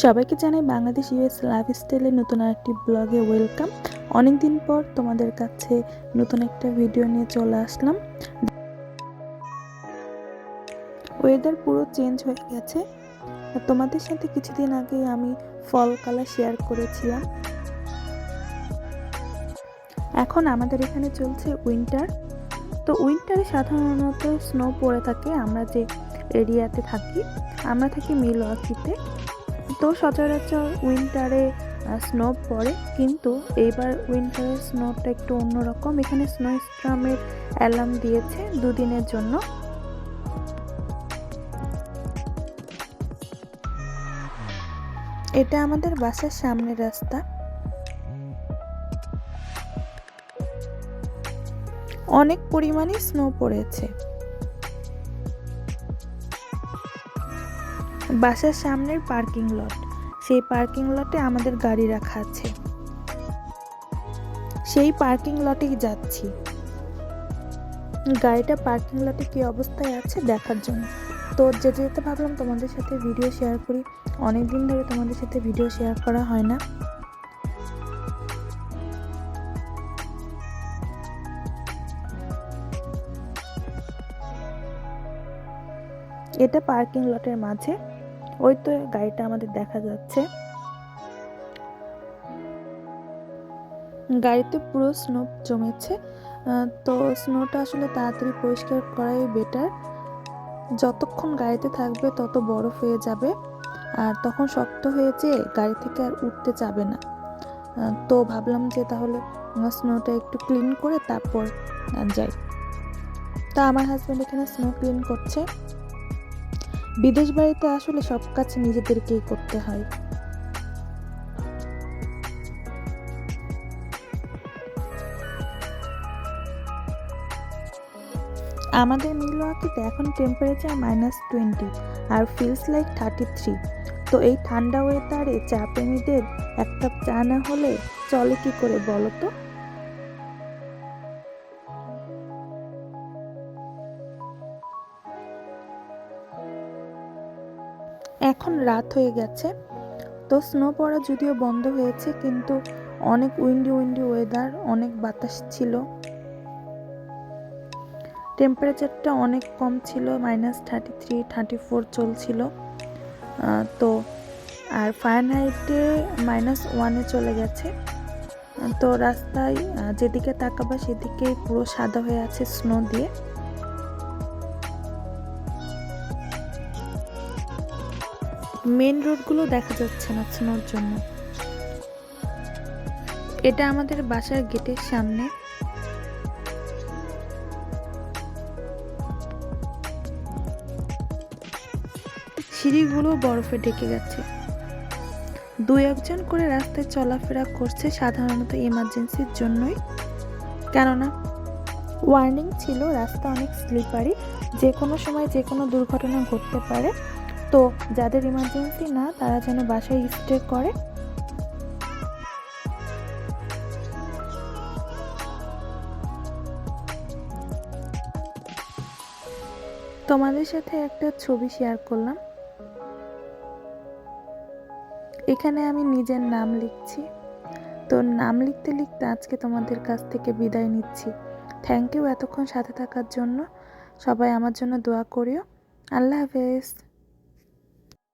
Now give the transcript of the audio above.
সবাইকে জানাই বাংলাদেশ ইউএস লাইফস্টাইলের নতুন আরেকটি ব্লগে ওয়েলকাম। অনেক দিন পর তোমাদের কাছে নতুন একটা ভিডিও নিয়ে চলে আসলাম। ওয়েদার পুরো চেঞ্জ হয়ে গেছে। তোমাদের সাথে কিছুদিন আগে আমি ফল কালার শেয়ার করেছিলাম। এখন আমাদের এখানে চলছে উইন্টার। তো উইন্টারে সাধারণত স্নো পড়ে থাকে। আমরা যে এরিয়াতে থাকি, আমরা থাকি মিলওয়াকিতে। তো সচরাচর উইন্টারে স্নো পড়ে, কিন্তু এইবার উইন্টারের স্নোটা একটু অন্যরকম। এখানে স্নো স্টর্মের অ্যালার্ম দিয়েছে 2 দিনের জন্য। এটা আমাদের বাসার সামনের রাস্তা। অনেক পরিমাণে স্নো পড়েছে। বাসার সামনের পার্কিং লট, সেই পার্কিং লটে আমাদের গাড়ি রাখা আছে। সেই পার্কিং লটেই যাচ্ছি। গাড়িটা পার্কিং লটে কি অবস্থায় আছে দেখার জন্য। তো যেতে যেতে ভাবলাম তোমাদের সাথে ভিডিও শেয়ার করি। অনেক দিন ধরে তোমাদের সাথে ভিডিও শেয়ার করা হয় না। এটা পার্কিং লটের মাঝে, ওই তো গাড়িটা আমাদের দেখা যাচ্ছে। গাড়িতে পুরো স্নো জমেছে। তো স্নোটা আসলে তাড়াতাড়ি পরিষ্কার করাই বেটার। যতক্ষণ গাড়িতে থাকবে তত বরফ হয়ে যাবে, আর তখন শক্ত হয়ে যেয়ে গাড়ি থেকে আর উঠতে যাবে না। তো ভাবলাম যে তাহলে স্নোটা একটু ক্লিন করে তারপর যাই। তা আমার হাজব্যান্ড এখানে স্নো ক্লিন করছে। বিদেশ বাড়িতে আসলে সব কাজ নিজেদেরকেই করতে হয়। আমাদের মিলওয়াকিতে এখন টেম্পারেচার -20 আর ফিলস লাইক 33। তো এই ঠান্ডা ওয়েদারে চা প্রেমীদের এক কাপ চা না হলে চলে কি করে বলো তো। এখন রাত হয়ে গেছে। তো স্নো পড়া যদিও বন্ধ হয়েছে, কিন্তু অনেক উইন্ডি ওয়েদার, অনেক বাতাস ছিল। টেম্পারেচারটা অনেক কম ছিল, -33 34 চলছিল। তো আর ফারেনহাইটে -1-এ চলে গেছে। তো রাস্তায় যেদিকে তাকাবা সেদিকেই পুরো সাদা হয়ে আছে স্নো দিয়ে। মেন রোডগুলো দেখা যাচ্ছে না স্নোর জন্য। এটা আমাদের বাসার গেটের সামনে। সিঁড়িগুলো বরফে ঢেকে গেছে। 2-1 জন করে রাস্তায় চলাফেরা করছে, সাধারণত ইমার্জেন্সির জন্যই। কেননা ওয়ার্নিং ছিল রাস্তা অনেক স্লিপারি, যে কোনো সময় যে কোনো দুর্ঘটনা ঘটতে পারে। তো যাদের ইমার্জেন্সি না, তারা যেন বাসায় স্টে করে। তোমাদের সাথে একটা ছবি শেয়ার করলাম। এখানে আমি নিজের নাম লিখছি। তো নাম লিখতে লিখতে আজকে তোমাদের কাছ থেকে বিদায় নিচ্ছি। থ্যাংক ইউ এতক্ষণ সাথে থাকার জন্য। সবাই আমার জন্য দোয়া করিও। আল্লাহ হাফেজ।